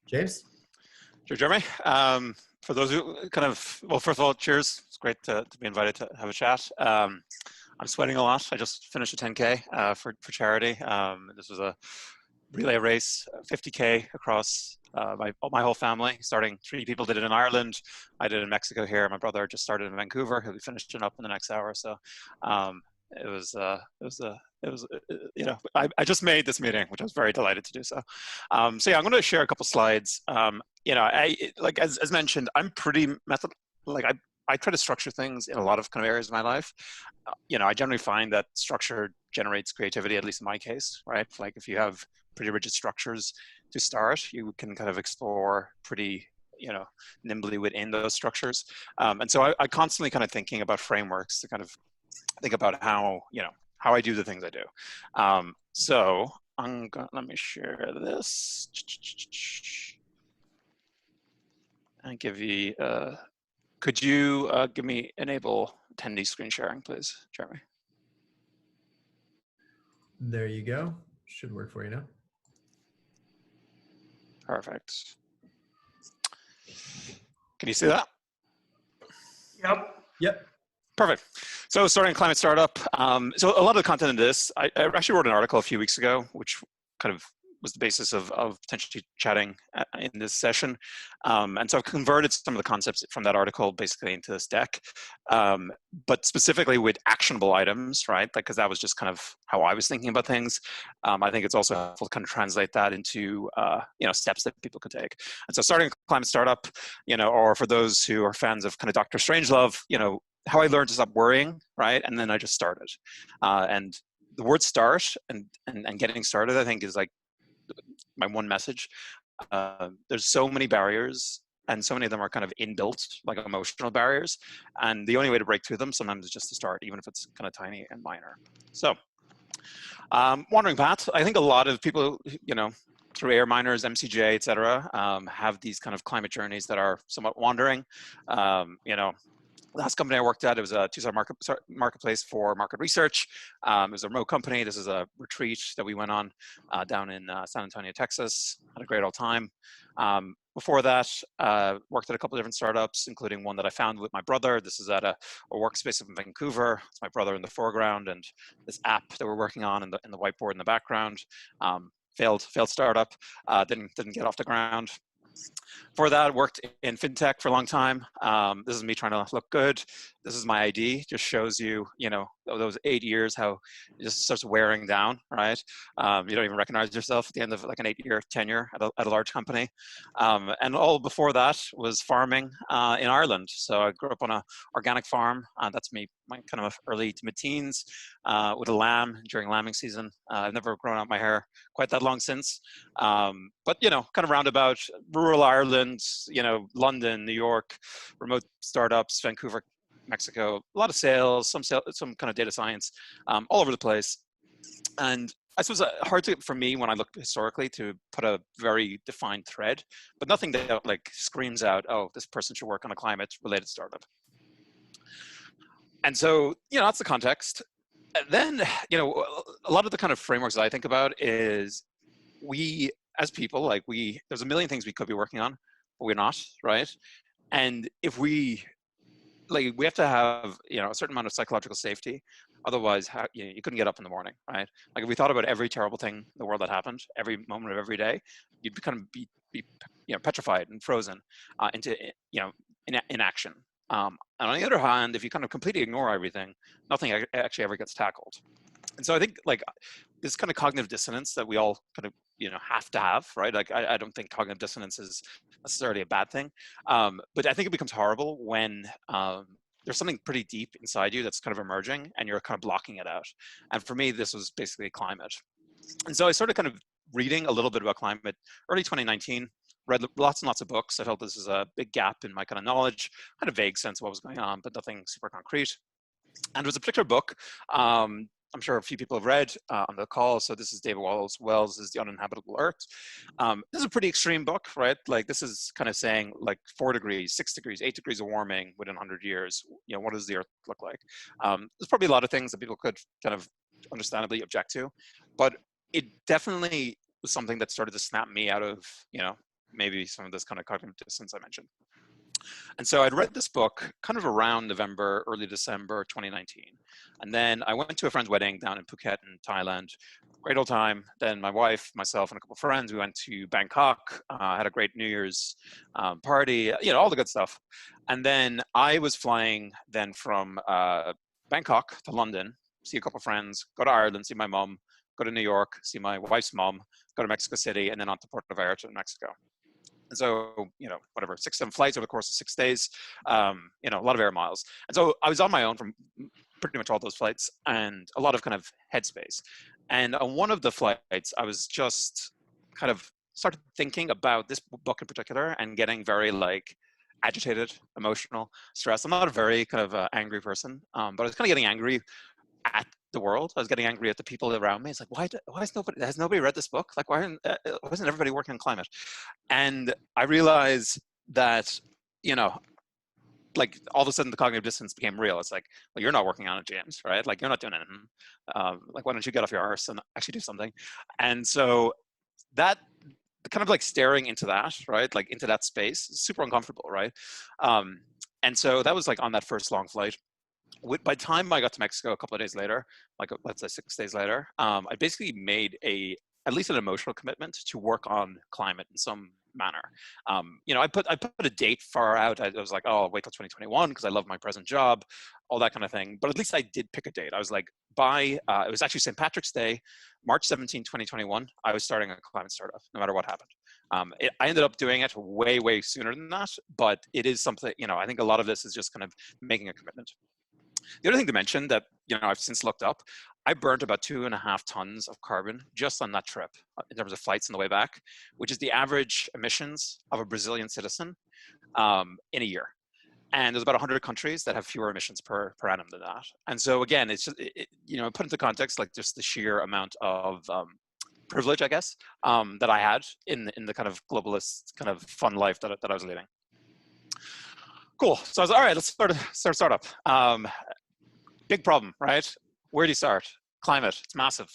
James? Sure, Jeremy. For those who well, first of all, cheers. It's great to be invited to have a chat. I'm sweating a lot. I just finished a 10K for charity. This was a relay race, 50K across my whole family. Starting 3 people did it in Ireland. I did it in Mexico here. My brother just started in Vancouver. He'll be finishing up in the next hour. So I just made this meeting, which I was very delighted to do so. So yeah, I'm going to share a couple slides. As mentioned, I'm pretty method. I try to structure things in a lot of kind of areas of my life. I generally find that structure generates creativity, at least in my case, right? Like if you have pretty rigid structures to start, you can kind of explore pretty, nimbly within those structures. And so I constantly kind of thinking about frameworks to kind of think about how I do the things I do. So let me share this and give you, could you enable attendee screen sharing, please, Jeremy? There you go. Should work for you now. Perfect. Can you see that? Yep. Perfect. So starting Climate Startup. So a lot of the content in this, I actually wrote an article a few weeks ago, which kind of was the basis of potentially chatting in this session. And so I've converted some of the concepts from that article basically into this deck, but specifically with actionable items, right? Because that was just kind of how I was thinking about things. I think it's also helpful to kind of translate that into, steps that people could take. And so starting Climate Startup, or for those who are fans of kind of Dr. Strangelove, how I learned to stop worrying, right? And then I just started. And the word start and getting started, I think, is like my one message. There's so many barriers, and so many of them are kind of inbuilt, like emotional barriers. And the only way to break through them sometimes is just to start, even if it's kind of tiny and minor. So, wandering path. I think a lot of people, through air miners, MCJ, et cetera, have these kind of climate journeys that are somewhat wandering. Last company I worked at, it was a two-sided marketplace for market research. It was a remote company. This is a retreat that we went on down in San Antonio, Texas. Had a great old time. Before that, worked at a couple of different startups, including one that I founded with my brother. This is at a workspace in Vancouver. It's my brother in the foreground, and this app that we're working on in the whiteboard in the background. Failed startup. Didn't get off the ground. For that, worked in fintech for a long time. This is me trying to look good. This is my ID. Just shows you, those 8 years, how it just starts wearing down, right? You don't even recognize yourself at the end of like an 8-year tenure at a large company. And all before that was farming in Ireland. So I grew up on an organic farm. That's me, my kind of early to mid-teens, with a lamb during lambing season. I've never grown out my hair quite that long since. But, kind of roundabout rural Ireland, London, New York, remote startups, Vancouver, Mexico, a lot of sales, some kind of data science, all over the place. And I suppose hard for me when I look historically to put a very defined thread, but nothing that like screams out, oh, this person should work on a climate related startup. And so, that's the context. And then, a lot of the kind of frameworks that I think about is we, as people, there's a million things we could be working on, but we're not, right? And if we have to have, a certain amount of psychological safety. Otherwise, you couldn't get up in the morning, right? Like if we thought about every terrible thing in the world that happened, every moment of every day, you'd kind of be petrified and frozen into, inaction. And on the other hand, if you kind of completely ignore everything, nothing actually ever gets tackled. And so I think this kind of cognitive dissonance that we all kind of, have to have, right? Like I don't think cognitive dissonance is necessarily a bad thing. But I think it becomes horrible when there's something pretty deep inside you that's kind of emerging and you're kind of blocking it out. And for me, this was basically climate. And so I started kind of reading a little bit about climate early 2019, read lots and lots of books. I felt this is a big gap in my kind of knowledge, had a vague sense of what was going on, but nothing super concrete. And there was a particular book I'm sure a few people have read on the call. So this is David Wells' The Uninhabitable Earth. This is a pretty extreme book, right? Like this is kind of saying like 4 degrees, 6 degrees, 8 degrees of warming within 100 years. What does the Earth look like? There's probably a lot of things that people could kind of understandably object to, but it definitely was something that started to snap me out of, maybe some of this kind of cognitive dissonance I mentioned. And so I'd read this book kind of around November, early December 2019. And then I went to a friend's wedding down in Phuket in Thailand. Great old time. Then my wife, myself, and a couple of friends, we went to Bangkok, had a great New Year's party, all the good stuff. And then I was flying then from Bangkok to London, see a couple of friends, go to Ireland, see my mom, go to New York, see my wife's mom, go to Mexico City, and then on to Puerto Vallarta in Mexico. And so, whatever, 6-7 flights over the course of 6 days, a lot of air miles. And so I was on my own from pretty much all those flights and a lot of kind of headspace. And on one of the flights, I was just kind of started thinking about this book in particular and getting very agitated, emotional, stressed. I'm not a very kind of angry person, but I was kind of getting angry at the world. I was getting angry at the people around me. It's like, why has nobody read this book? Like, why isn't everybody working on climate? And I realized that, all of a sudden the cognitive dissonance became real. It's like, well, you're not working on it, James, right? Like, you're not doing anything. Why don't you get off your arse and actually do something? And so that kind of staring into that, right? Like into that space, super uncomfortable, right? And so that was on that first long flight. By the time I got to Mexico a couple of days later, let's say 6 days later, I basically made at least an emotional commitment to work on climate in some manner. I put a date far out. I was like, oh, I'll wait till 2021 because I love my present job, all that kind of thing. But at least I did pick a date. I was like, it was actually St. Patrick's Day, March 17, 2021, I was starting a climate startup, no matter what happened. I ended up doing it way, way sooner than that, but it is something, I think a lot of this is just kind of making a commitment. The other thing to mention that, I've since looked up, I burnt about 2.5 tons of carbon just on that trip in terms of flights on the way back, which is the average emissions of a Brazilian citizen in a year. And there's about 100 countries that have fewer emissions per annum than that. And so again, it's just, put into context, just the sheer amount of privilege, I guess, that I had in the kind of globalist kind of fun life that I was leading. Cool. So I was all right, let's start a startup. Big problem, right? Where do you start? Climate, it's massive.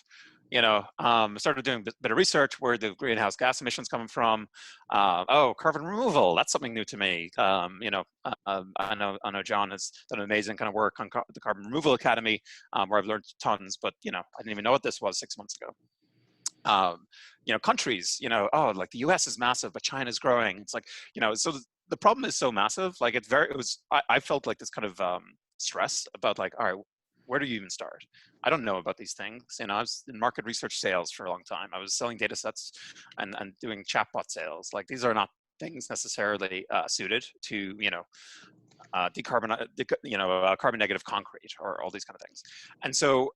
Started doing a bit of research where the greenhouse gas emissions coming from. Carbon removal, that's something new to me. I know John has done amazing kind of work on the Carbon Removal Academy, where I've learned tons, but I didn't even know what this was 6 months ago. Countries, the US is massive, but China's growing. It's like, so the problem is so massive. I felt like this kind of stress about all right, where do you even start? I don't know about these things. I was in market research sales for a long time. I was selling data sets and doing chatbot sales. These are not things necessarily suited to, carbon negative concrete or all these kind of things. And so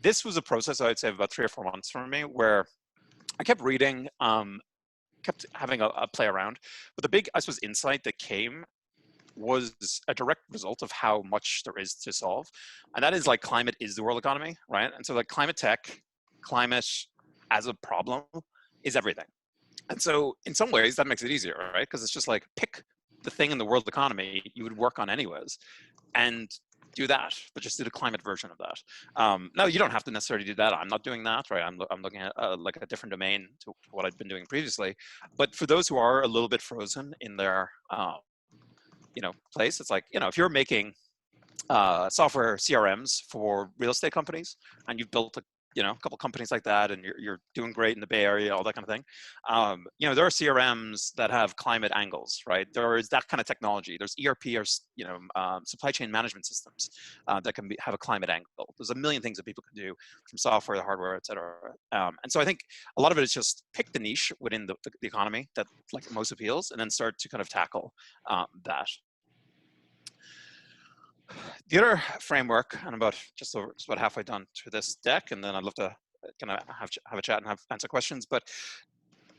this was a process, I'd say, of about 3 or 4 months for me, where I kept reading, kept having a play around. But the big, I suppose, insight that came was a direct result of how much there is to solve. And that is climate is the world economy, right? And so climate tech, climate as a problem is everything. And so in some ways that makes it easier, right? Because it's just pick the thing in the world economy you would work on anyways and do that, but just do the climate version of that. No, you don't have to necessarily do that. I'm not doing that, right? I'm looking at a different domain to what I'd been doing previously. But for those who are a little bit frozen in their place, it's if you're making software CRMs for real estate companies and you've built a couple companies like that and you're doing great in the Bay Area, all that kind of thing. There are CRMs that have climate angles, right? There is that kind of technology. There's ERP or supply chain management systems that can have a climate angle. There's a million things that people can do, from software to hardware, et cetera. And so I think a lot of it is just pick the niche within the economy that most appeals, and then start to kind of tackle that. The other framework, and I'm just about halfway done through this deck, and then I'd love to kind of have a chat and answer questions. But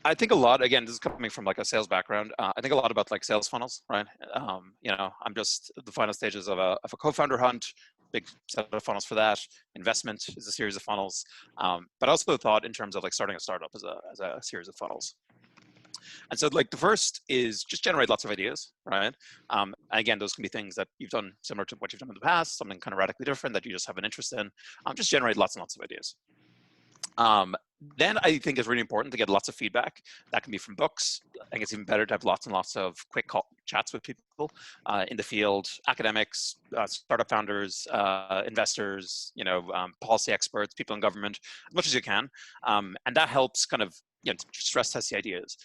I think a lot, again, this is coming from a sales background. I think a lot about sales funnels, right? I'm just at the final stages of a co-founder hunt, big set of funnels for that. Investment is a series of funnels, but I also thought in terms of starting a startup as a series of funnels. And so the first is just generate lots of ideas, right? Again, those can be things that you've done similar to what you've done in the past, something kind of radically different that you just have an interest in. Just generate lots and lots of ideas. Then I think it's really important to get lots of feedback. That can be from books. I think it's even better to have lots and lots of quick chats with people in the field, academics, startup founders, investors, policy experts, people in government, as much as you can. And that helps kind of stress test the ideas,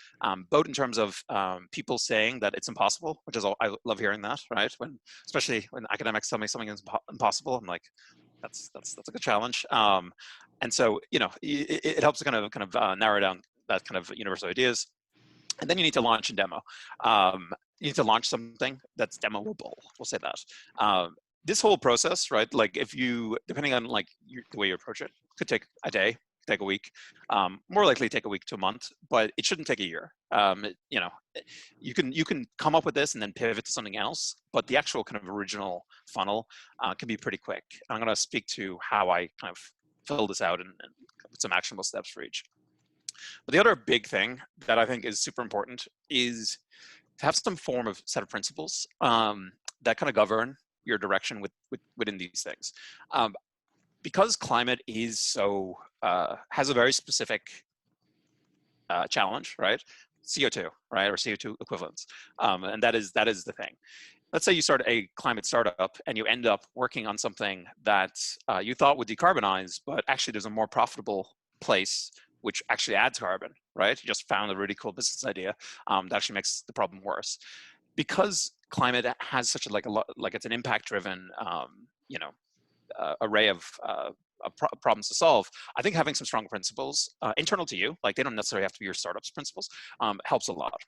both in terms of people saying that it's impossible, which is I love hearing that, right? Especially when academics tell me something is impossible, I'm like, that's a good challenge. And so, it helps to kind of narrow down that kind of universal ideas. And then you need to launch and demo. You need to launch something that's demoable. We'll say that. This whole process, right? Like if you, depending on like the way you approach it, could take a day, take a week, more likely take a week to a month, but it shouldn't take a year. You can come up with this and then pivot to something else, but the actual kind of original funnel can be pretty quick. I'm going to speak to how I kind of fill this out and put some actionable steps for each. But the other big thing that I think is super important is to have some form of set of principles that kind of govern your direction within these things. Because climate is so has a very specific challenge, right? CO2, right, or CO2 equivalents, and that is the thing. Let's say you start a climate startup and you end up working on something that you thought would decarbonize, but actually there's a more profitable place which actually adds carbon, right? You just found a really cool business idea that actually makes the problem worse. Because climate has such it's an impact-driven, array of problems to solve. I think having some strong principles internal to you, like they don't necessarily have to be your startup's principles, helps a lot.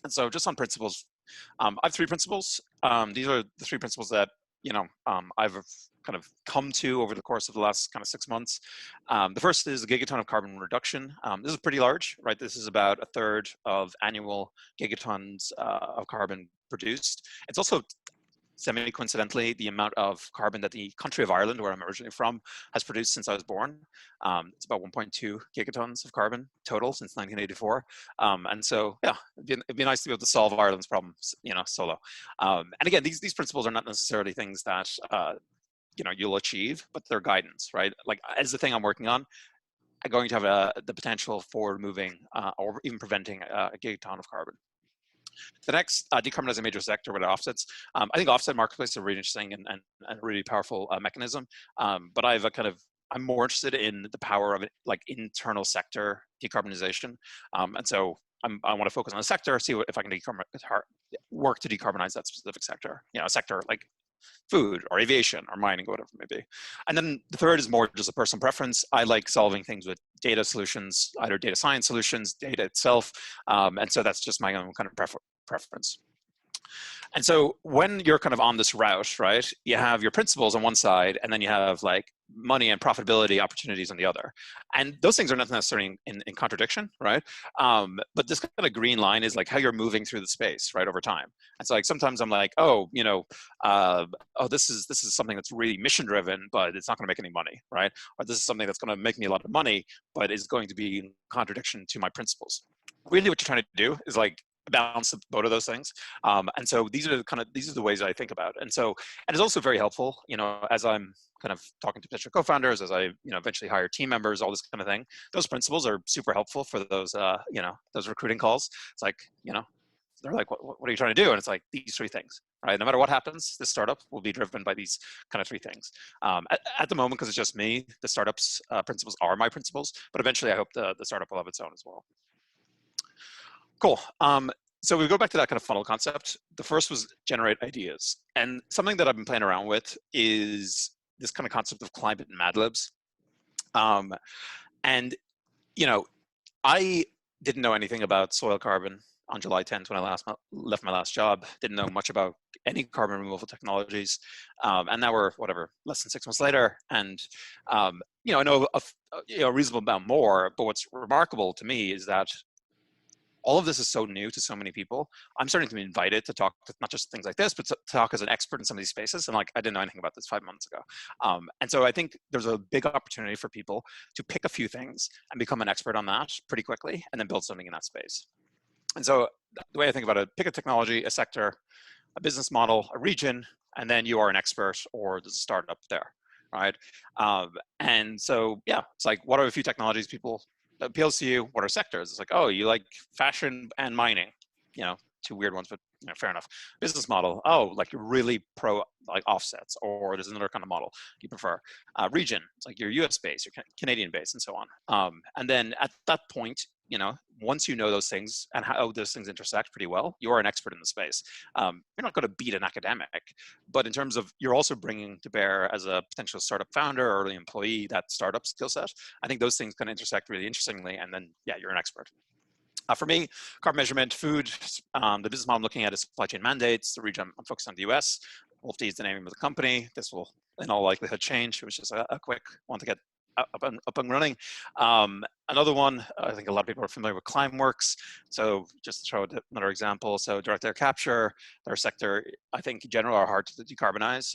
And so just on principles, I have 3 principles. These are the 3 principles that I've kind of come to over the course of the last kind of 6 months. The first is a gigaton of carbon reduction. This is pretty large, right? This is about a third of annual gigatons of carbon produced. It's also semi-coincidentally the amount of carbon that the country of Ireland, where I'm originally from, has produced since I was born. It's about 1.2 gigatons of carbon total since 1984. And so, yeah, it'd be nice to be able to solve Ireland's problems, solo. And again, these principles are not necessarily things that you'll achieve, but they're guidance, right? Like as the thing I'm working on, I'm going to have the potential for removing or even preventing a gigaton of carbon. The next, decarbonize a major sector with offsets. I think offset marketplaces are really interesting and a really powerful mechanism. But I'm more interested in the power of like internal sector decarbonization. And so I want to focus on the sector, see if I can work to decarbonize that specific sector. A sector like food or aviation or mining, whatever it may be. And then the third is more just a personal preference. I like solving things with data solutions, either data science solutions, data itself. And so that's just my own kind of preference. And so when you're kind of on this route, right, you have your principles on one side, and then you have like money and profitability opportunities on the other. And those things are not necessarily in contradiction, right? But this kind of green line is like how you're moving through the space, right, over time. And so like sometimes I'm like, this is something that's really mission driven, but it's not going to make any money, right? Or this is something that's going to make me a lot of money, but is going to be in contradiction to my principles. Really what you're trying to do is like balance both of those things. And so these are the ways I think about it. And it's also very helpful, as I'm kind of talking to potential co-founders, as I, eventually hire team members, all this kind of thing. Those principles are super helpful for those, those recruiting calls. It's like, they're like, what are you trying to do? And it's like these 3 things, right? No matter what happens, this startup will be driven by these kind of 3 things. At the moment, because it's just me, the startup's principles are my principles, but eventually I hope the startup will have its own as well. Cool. So we go back to that kind of funnel concept. The first was generate ideas. And something that I've been playing around with is this kind of concept of climate and Mad Libs. And, I didn't know anything about soil carbon on July 10th when I left my last job. Didn't know much about any carbon removal technologies. And now we're, less than 6 months later. And, I know a reasonable amount more, but what's remarkable to me is that all of this is so new to so many people. I'm starting to be invited to talk to not just things like this, but to talk as an expert in some of these spaces. And like, I didn't know anything about this 5 months ago. And so I think there's a big opportunity for people to pick a few things and become an expert on that pretty quickly and then build something in that space. And so the way I think about it, pick a technology, a sector, a business model, a region, and then you are an expert or there's a startup there. right? And so, yeah, it's like, what are a few technologies people that appeals to you? What are sectors? It's like, oh, you like fashion and mining, two weird ones, but fair enough. Business model, oh, like you're really pro like offsets, or there's another kind of model you prefer. Region, it's like you're US based, you're Canadian based, and so on. And then at that point, once you know those things and how those things intersect pretty well, you are an expert in the space. You're not going to beat an academic, but in terms of you're also bringing to bear as a potential startup founder or early employee that startup skill set. I think those things can intersect really interestingly, and then yeah, you're an expert. For me, carbon measurement, food, the business model I'm looking at is supply chain mandates. The region I'm focused on the US. Wolf-D is the name of the company. This will, in all likelihood, change. It was just a quick one to get up and running. Another one, I think a lot of people are familiar with Climeworks. So just to throw another example. So direct air capture, their sector, I think in general are hard to decarbonize.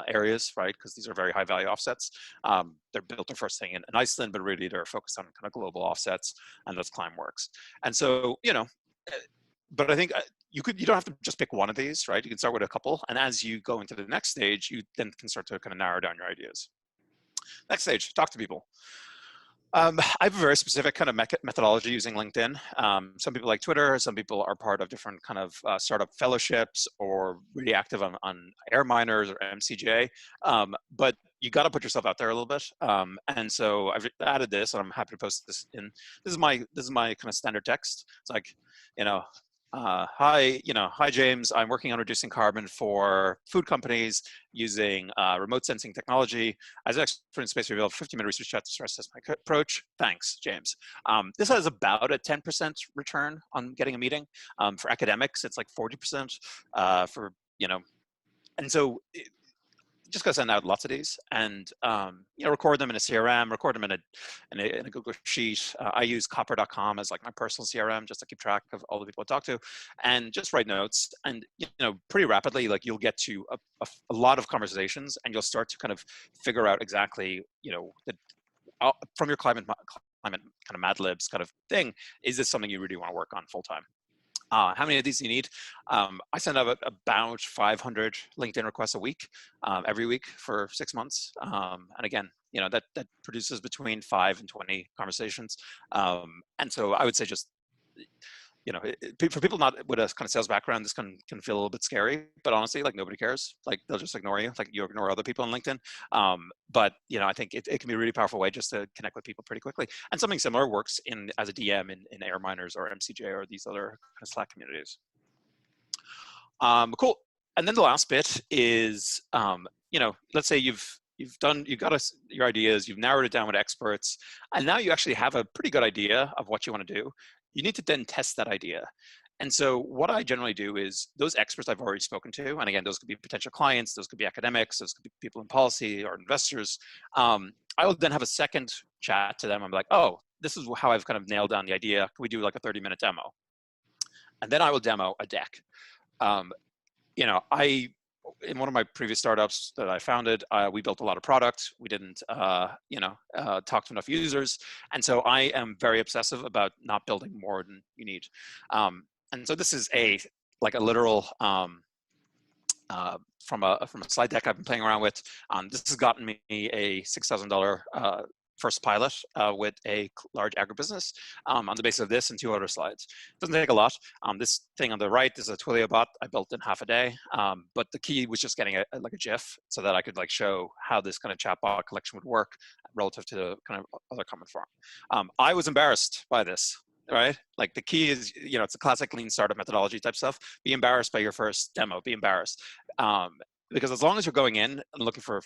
Areas, right? Because these are very high value offsets. They're built their first thing in Iceland, but really they're focused on kind of global offsets, and that's Climeworks. And so, but I think you don't have to just pick one of these, right? You can start with a couple, and as you go into the next stage, you then can start to kind of narrow down your ideas. Next stage, talk to people. I have a very specific kind of methodology using LinkedIn. Some people like Twitter. Some people are part of different kind of startup fellowships or really active on air miners or MCJ. But you got to put yourself out there a little bit. And so I've added this, and I'm happy to post this in. This is my kind of standard text. It's like, hi James, I'm working on reducing carbon for food companies using remote sensing technology. As an expert in space, we have a 15-minute research chat to stress test my approach. Thanks, James. This has about a 10% return on getting a meeting. For academics, it's like 40% and so just gotta send out lots of these and record them in a CRM, record them in a Google Sheet. I use copper.com as like my personal CRM just to keep track of all the people I talk to, and just write notes. And pretty rapidly, like you'll get to a lot of conversations, and you'll start to kind of figure out exactly from your climate kind of Mad Libs kind of thing, is this something you really want to work on full time? How many of these do you need? I send out about 500 LinkedIn requests a week, every week for 6 months. And again, that produces between 5 and 20 conversations. And so I would say just, for people not with a kind of sales background, this can feel a little bit scary, but honestly, like nobody cares. Like they'll just ignore you, like you ignore other people on LinkedIn. But I think it can be a really powerful way just to connect with people pretty quickly. And something similar works as a DM in Air Miners or MCJ or these other kind of Slack communities. Cool. And then the last bit is, let's say you've got your ideas, you've narrowed it down with experts, and now you actually have a pretty good idea of what you want to do. You need to then test that idea. And so what I generally do is those experts I've already spoken to, and again, those could be potential clients, those could be academics, those could be people in policy or investors. I will then have a second chat to them. I'm like, oh, this is how I've kind of nailed down the idea. Can we do like a 30-minute demo? And then I will demo a deck. In one of my previous startups that I founded, we built a lot of product. We didn't, talk to enough users. And so I am very obsessive about not building more than you need. And so this is a literal, from a slide deck I've been playing around with. This has gotten me a $6,000 first pilot with a large agribusiness on the basis of this and 2 other slides. It doesn't take a lot. This thing on the right is a Twilio bot I built in half a day. But the key was just getting a GIF so that I could show how this kind of chatbot collection would work relative to the kind of other common form. I was embarrassed by this, right? Like the key is, it's a classic lean startup methodology type stuff. Be embarrassed by your first demo, be embarrassed. Because as long as you're going in and looking for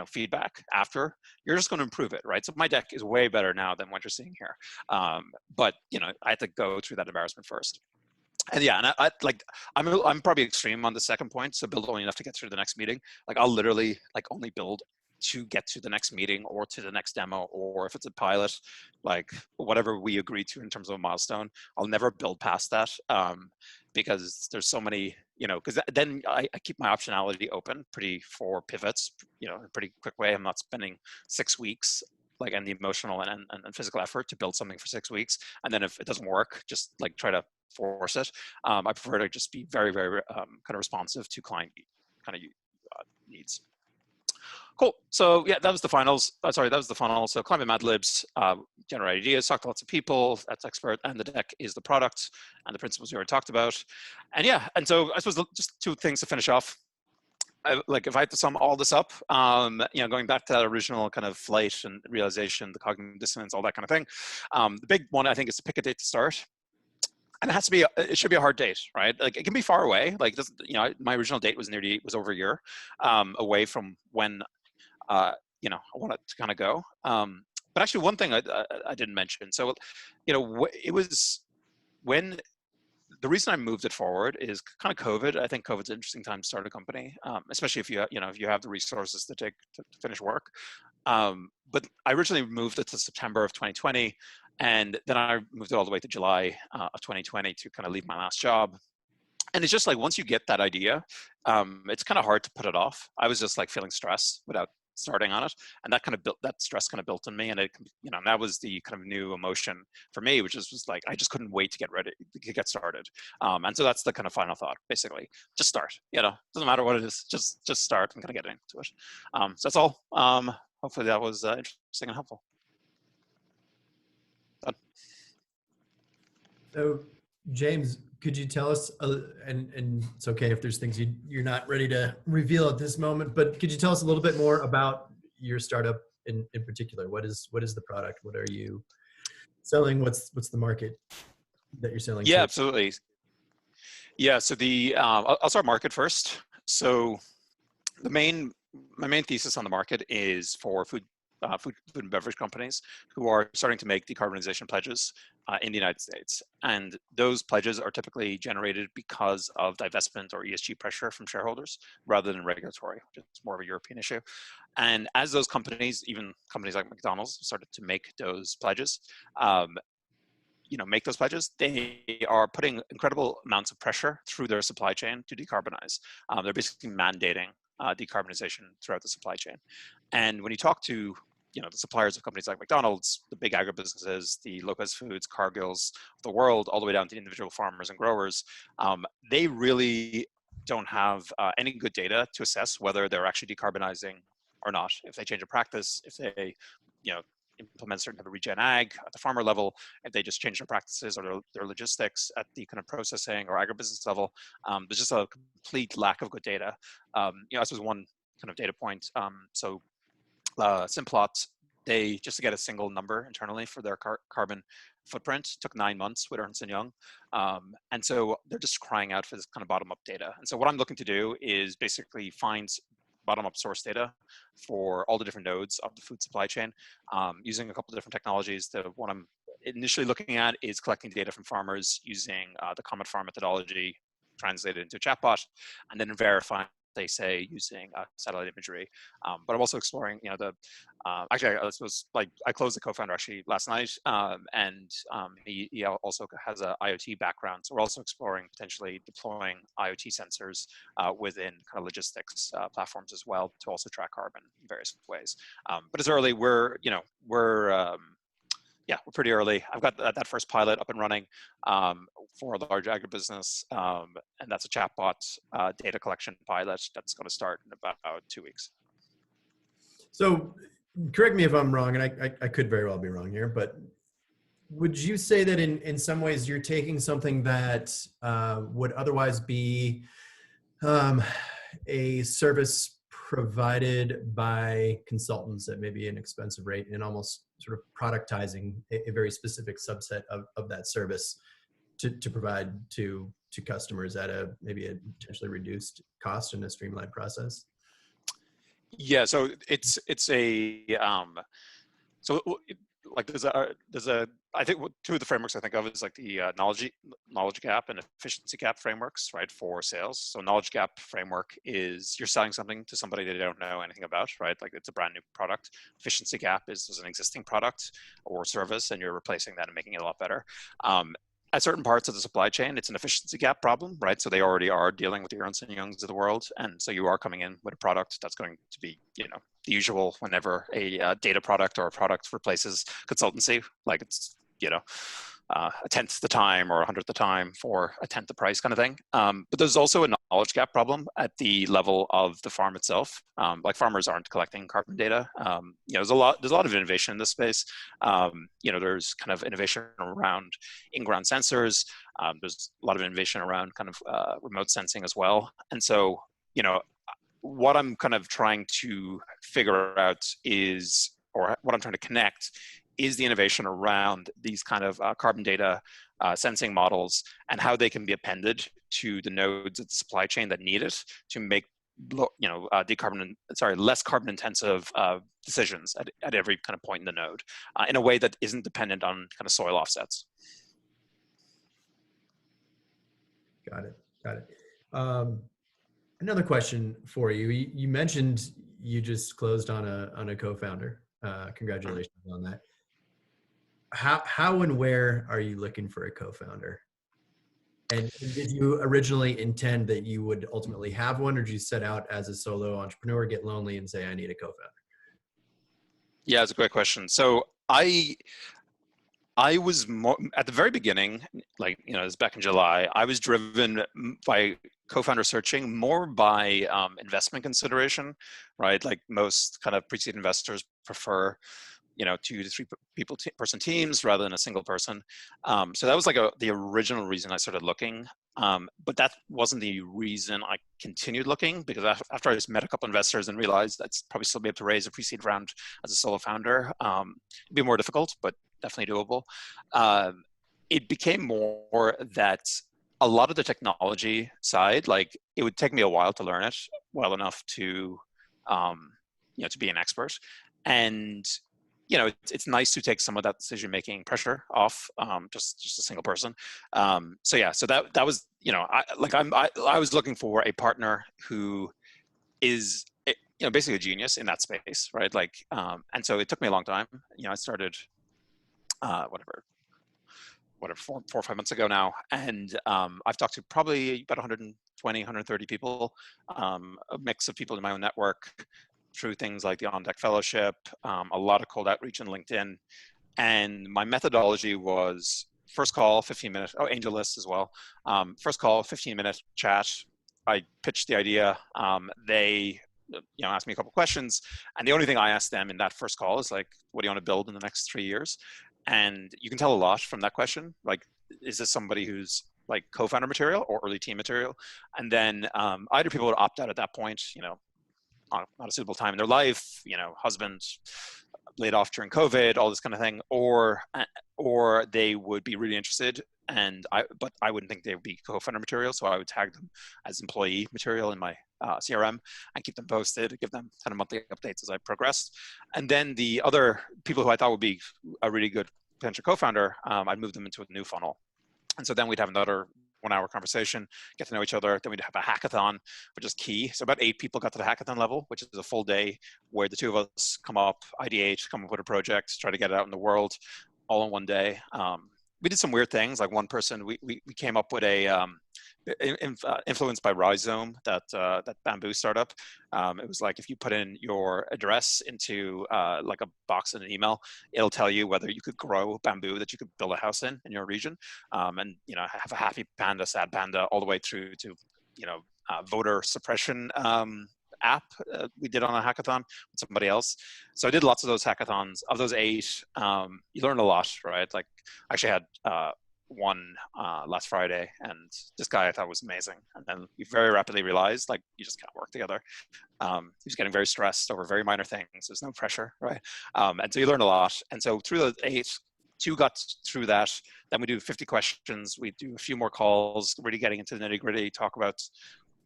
feedback after, you're just going to improve it, right? So my deck is way better now than what you're seeing here. But I had to go through that embarrassment first. And yeah, and I'm probably extreme on the second point. So build only enough to get through the next meeting. Like I'll literally only build to get to the next meeting or to the next demo, or if it's a pilot, whatever we agree to in terms of a milestone, I'll never build past that because there's so many, because then I keep my optionality open for pivots, in a pretty quick way. I'm not spending 6 weeks and the emotional and physical effort to build something for 6 weeks. And then if it doesn't work, just try to force it. I prefer to just be very, very kind of responsive to client kind of needs. Cool. So yeah, that was the finals. Sorry, that was the funnel. So climb Mad Libs, generate ideas, talk to lots of people. That's expert, and the deck is the product and the principles we already talked about. And yeah, and so I suppose just two things to finish off. Like if I had to sum all this up, going back to that original kind of flight and realization, the cognitive dissonance, all that kind of thing. The big one I think is to pick a date to start. And it should be a hard date, right? Like it can be far away. Like this, my original date was over a year away from when I wanted to kind of go. But actually, one thing I didn't mention. So, it was when the reason I moved it forward is kind of COVID. I think COVID's an interesting time to start a company, especially if you have the resources to finish work. But I originally moved it to September of 2020, and then I moved it all the way to July of 2020 to kind of leave my last job. And it's just like once you get that idea, it's kind of hard to put it off. I was just like feeling stress without starting on it, and that stress kind of built in me, and that was the kind of new emotion for me, which was like I just couldn't wait to get ready to get started. And so that's the kind of final thought, basically. Just start. Doesn't matter what it is. Just start and kind of get into it. So that's all. Hopefully that was interesting and helpful. Done. So, James, could you tell us, and it's okay if there's things you're not ready to reveal at this moment, but could you tell us a little bit more about your startup in particular? What is the product? What are you selling? What's the market that you're selling to? Yeah, absolutely. Yeah, so I'll start market first. So my main thesis on the market is for food and beverage companies who are starting to make decarbonization pledges in the United States. And those pledges are typically generated because of divestment or ESG pressure from shareholders rather than regulatory, which is more of a European issue. And as those companies, even companies like McDonald's, started to make those pledges, they are putting incredible amounts of pressure through their supply chain to decarbonize. They're basically mandating decarbonization throughout the supply chain. And when you talk to the suppliers of companies like McDonald's, the big agribusinesses, the Lopez Foods, Cargills of the world, all the way down to individual farmers and growers, they really don't have any good data to assess whether they're actually decarbonizing or not. If they change a practice, if they, implement certain type of regen ag at the farmer level, if they just change their practices or their logistics at the kind of processing or agribusiness level, there's just a complete lack of good data. This was one kind of data point. Simplot, they just to get a single number internally for their carbon footprint took 9 months with Ernst & Young. And so they're just crying out for this kind of bottom-up data. And so what I'm looking to do is basically find bottom-up source data for all the different nodes of the food supply chain using a couple of different technologies. What I'm initially looking at is collecting data from farmers using the Comet Farm methodology translated into a chatbot, and then verifying they say using satellite imagery. But I'm also exploring, actually, I closed the co-founder actually last night, and he also has an IoT background. So we're also exploring potentially deploying IoT sensors within kind of logistics platforms as well to also track carbon in various ways. But it's early. We're pretty early. I've got that first pilot up and running for a large agribusiness, and that's a chatbot data collection pilot that's going to start in about 2 weeks. So correct me if I'm wrong, and I could very well be wrong here, but would you say that in some ways you're taking something that would otherwise be a service provided by consultants at maybe an expensive rate and almost sort of productizing a very specific subset of that service to provide to customers at maybe a potentially reduced cost in a streamlined process? Yeah, so it's a there's a I think two of the frameworks I think of is like the knowledge gap and efficiency gap frameworks, right, for sales. So knowledge gap framework is you're selling something to somebody they don't know anything about, right? Like it's a brand new product. Efficiency gap is an existing product or service, and you're replacing that and making it a lot better. At certain parts of the supply chain, it's an efficiency gap problem, right? So they already are dealing with the Ernst & Youngs of the world. And so you are coming in with a product that's going to be, the usual whenever a data product or a product replaces consultancy, like it's, a tenth the time or 100th the time for a tenth the price kind of thing. But there's also a knowledge gap problem at the level of the farm itself. Like farmers aren't collecting carbon data. There's a lot of innovation in this space. There's kind of innovation around in-ground sensors. There's a lot of innovation around kind of remote sensing as well. And so, what I'm kind of trying to figure out is, or what I'm trying to connect, is the innovation around these kind of carbon data sensing models and how they can be appended to the nodes of the supply chain that need it to make less carbon intensive decisions at every kind of point in the node in a way that isn't dependent on kind of soil offsets. Got it. Another question for you. You mentioned you just closed on a co-founder. Congratulations on that. How and where are you looking for a co-founder? And did you originally intend that you would ultimately have one, or did you set out as a solo entrepreneur, get lonely, and say, I need a co-founder? Yeah, it's a great question. So I was more, at the very beginning, it was back in July, I was driven by co-founder searching more by investment consideration, right? Like most kind of pre-seed investors prefer 2 to 3 person teams rather than a single person. So that was like the original reason I started looking. But that wasn't the reason I continued looking, because after I just met a couple investors and realized I'd probably still be able to raise a pre-seed round as a solo founder. It'd be more difficult, but definitely doable. It became more that a lot of the technology side, like it would take me a while to learn it well enough to, to be an expert. And it's nice to take some of that decision-making pressure off just a single person. So that was, I was looking for a partner who is, basically a genius in that space, right? Like, and so it took me a long time. I started, whatever, 4 or 5 months ago now. And I've talked to probably about 120, 130 people, a mix of people in my own network, through things like the On Deck Fellowship, a lot of cold outreach on LinkedIn. And my methodology was first call, 15-minute, AngelList as well. First call, 15-minute chat. I pitched the idea. They asked me a couple questions. And the only thing I asked them in that first call is like, what do you want to build in the next 3 years? And you can tell a lot from that question. Like, is this somebody who's like co-founder material or early team material? And then either people would opt out at that point, not a suitable time in their life, husband laid off during COVID, all this kind of thing, or they would be really interested, but I wouldn't think they would be co-founder material, so I would tag them as employee material in my CRM and keep them posted, give them kind of monthly updates as I progressed. And then the other people who I thought would be a really good potential co-founder, I'd move them into a new funnel. And so then we'd have another 1-hour conversation, get to know each other. Then we'd have a hackathon, which is key. So about 8 people got to the hackathon level, which is a full day where the 2 of us come up, ideate, come up with a project, try to get it out in the world all in one day. We did some weird things. Like one person, we came up with a, influenced by Rhizome, that bamboo startup. It was like, if you put in your address into like a box in an email, it'll tell you whether you could grow bamboo that you could build a house in your region. And, have a happy panda, sad panda, all the way through to, voter suppression app we did on a hackathon with somebody else. So I did lots of those hackathons. Of those 8, you learn a lot, right? Like I actually had one last Friday, and this guy I thought was amazing. And then we very rapidly realized, like, you just can't work together. He was getting very stressed over very minor things. There's no pressure, right? And so you learn a lot. And so through the 8, 2 got through that. Then we do 50 questions. We do a few more calls, really getting into the nitty gritty, talk about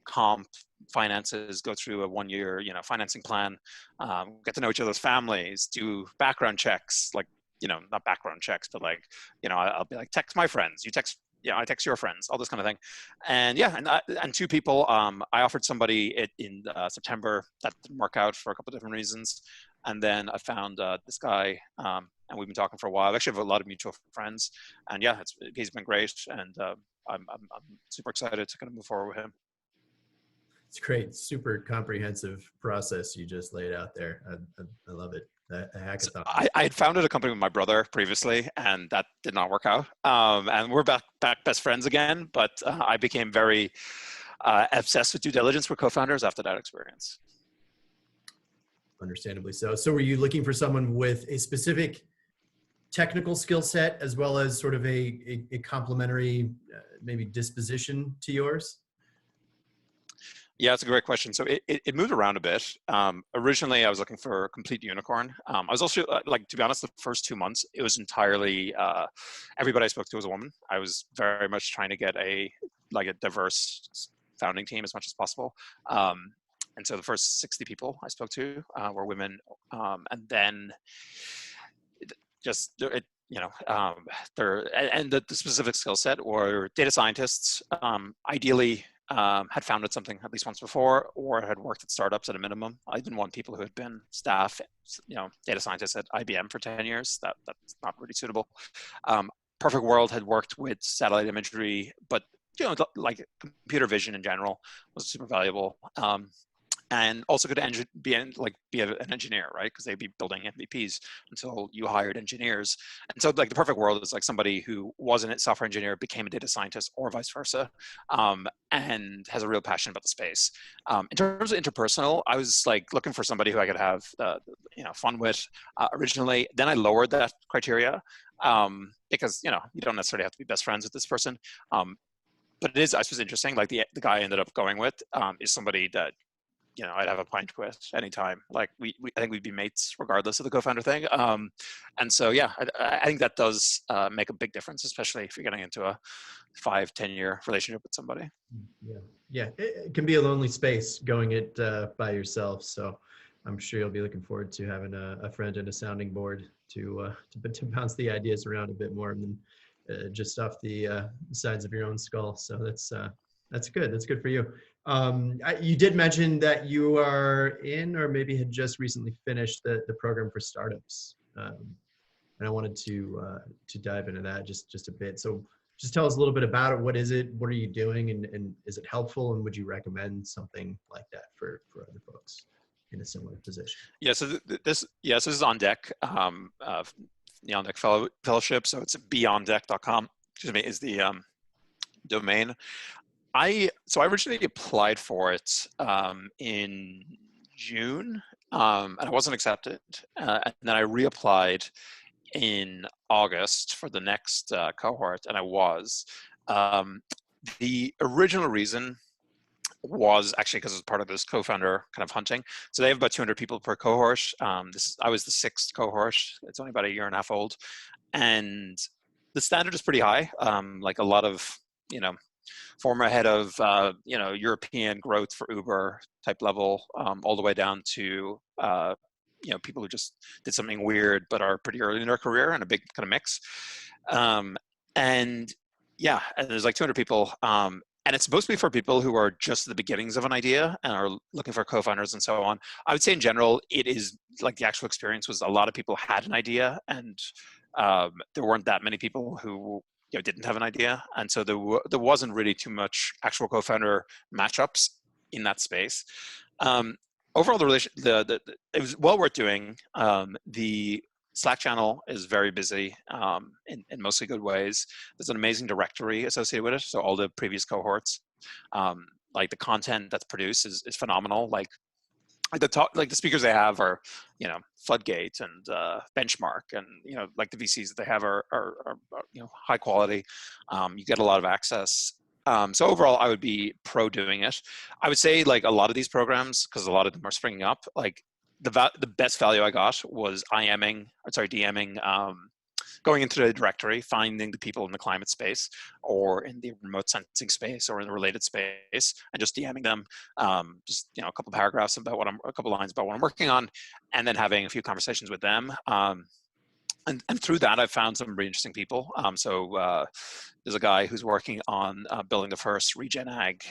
comp, finances, go through a 1-year, financing plan, get to know each other's families, do background checks, like, not background checks, but like, I'll be like, text my friends, you text, I text your friends, all this kind of thing. And and 2 people, I offered somebody in September that didn't work out for a couple of different reasons. And then I found this guy, and we've been talking for a while. I actually have a lot of mutual friends, and he's been great. And I'm super excited to kind of move forward with him. It's great. Super comprehensive process you just laid out there. I love it. A hackathon. So I had founded a company with my brother previously, and that did not work out. And we're back best friends again. But I became very obsessed with due diligence for co-founders after that experience. Understandably so. So were you looking for someone with a specific technical skill set as well as sort of a complementary maybe disposition to yours? Yeah, it's a great question. So it moved around a bit. Originally, I was looking for a complete unicorn. I was also, like, to be honest, the first 2 months, it was entirely, everybody I spoke to was a woman. I was very much trying to get a diverse founding team as much as possible. And so the first 60 people I spoke to were women. And then just, the specific skill set were data scientists, ideally, had founded something at least once before or had worked at startups at a minimum. I didn't want people who had been staff, data scientists at IBM for 10 years. That's not really suitable. Perfect World had worked with satellite imagery, but like computer vision in general was super valuable. And also could be an engineer, right? Because they'd be building MVPs until you hired engineers. And so like the perfect world is like somebody who wasn't a software engineer, became a data scientist or vice versa, and has a real passion about the space. In terms of interpersonal, I was like looking for somebody who I could have fun with originally. Then I lowered that criteria because you don't necessarily have to be best friends with this person. But it is, I suppose, interesting. Like the guy I ended up going with is somebody that I'd have a pint with anytime. Like I think we'd be mates regardless of the co-founder thing. And so, yeah, I think that does make a big difference, especially if you're getting into a 5-10 year relationship with somebody. Yeah. It can be a lonely space going it by yourself. So I'm sure you'll be looking forward to having a friend and a sounding board to bounce the ideas around a bit more than just off the sides of your own skull. So that's good. That's good for you. You did mention that you are in, or maybe had just recently finished the program for startups, and I wanted to dive into that just a bit. So, just tell us a little bit about it. What is it? What are you doing? And is it helpful? And would you recommend something like that for other folks in a similar position? Yeah. So this is On Deck, the On Deck Fellowship. So it's beyonddeck.com. Excuse me, is the domain. I originally applied for it in June, and I wasn't accepted. And then I reapplied in August for the next cohort, and I was. The original reason was actually because it was part of this co-founder kind of hunting. So they have about 200 people per cohort. I was the 6th cohort. It's only about a year and a half old, and the standard is pretty high. Like a lot of former head of European growth for Uber type level, all the way down to people who just did something weird but are pretty early in their career, and a big kind of mix. And there's like 200 people, and it's supposed to be for people who are just at the beginnings of an idea and are looking for co-founders and so on. I would say in general, it is like the actual experience was a lot of people had an idea, and there weren't that many people who didn't have an idea, and so there wasn't really too much actual co-founder matchups in that space. Overall, it was well worth doing. The Slack channel is very busy in mostly good ways. There's an amazing directory associated with it, so all the previous cohorts, like the content that's produced is phenomenal. Like the speakers they have are, Floodgate and Benchmark, and like the VCs that they have are high quality. You get a lot of access. So overall, I would be pro doing it. I would say like a lot of these programs, because a lot of them are springing up, like the best value I got was DMing, going into the directory, finding the people in the climate space or in the remote sensing space or in the related space, and just DMing them, a couple paragraphs about a couple lines about what I'm working on, and then having a few conversations with them. And through that, I've found some really interesting people. There's a guy who's working on building the first regen ag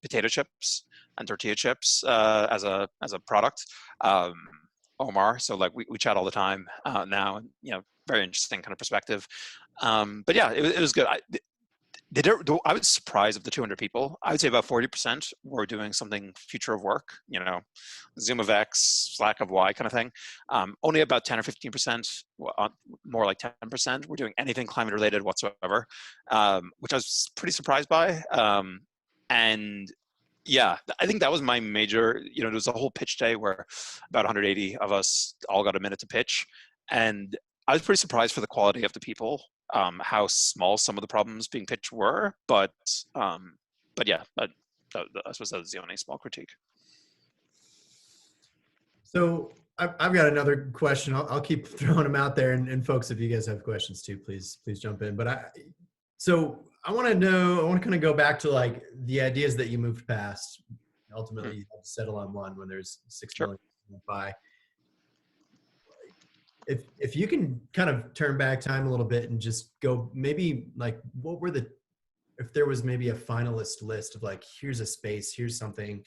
potato chips and tortilla chips as a product. Omar, so like we chat all the time now, and very interesting kind of perspective. But yeah, it was good. I was surprised of the 200 people. I would say about 40% were doing something future of work, Zoom of X, Slack of Y kind of thing. Only about 10 or 15%, more like 10%, were doing anything climate related whatsoever, which I was pretty surprised by. And yeah, I think that was my major, there was a whole pitch day where about 180 of us all got a minute to pitch. And I was pretty surprised for the quality of the people, how small some of the problems being pitched were. But yeah, I suppose that was the only small critique. So I've got another question. I'll keep throwing them out there, and folks, if you guys have questions too, please jump in. But I want to know. I want to kind of go back to like the ideas that you moved past. Ultimately, you have to settle on one when there's 6 Sure. million to buy. If you can kind of turn back time a little bit and just go maybe like what were if there was maybe a finalist list of like here's a space, here's something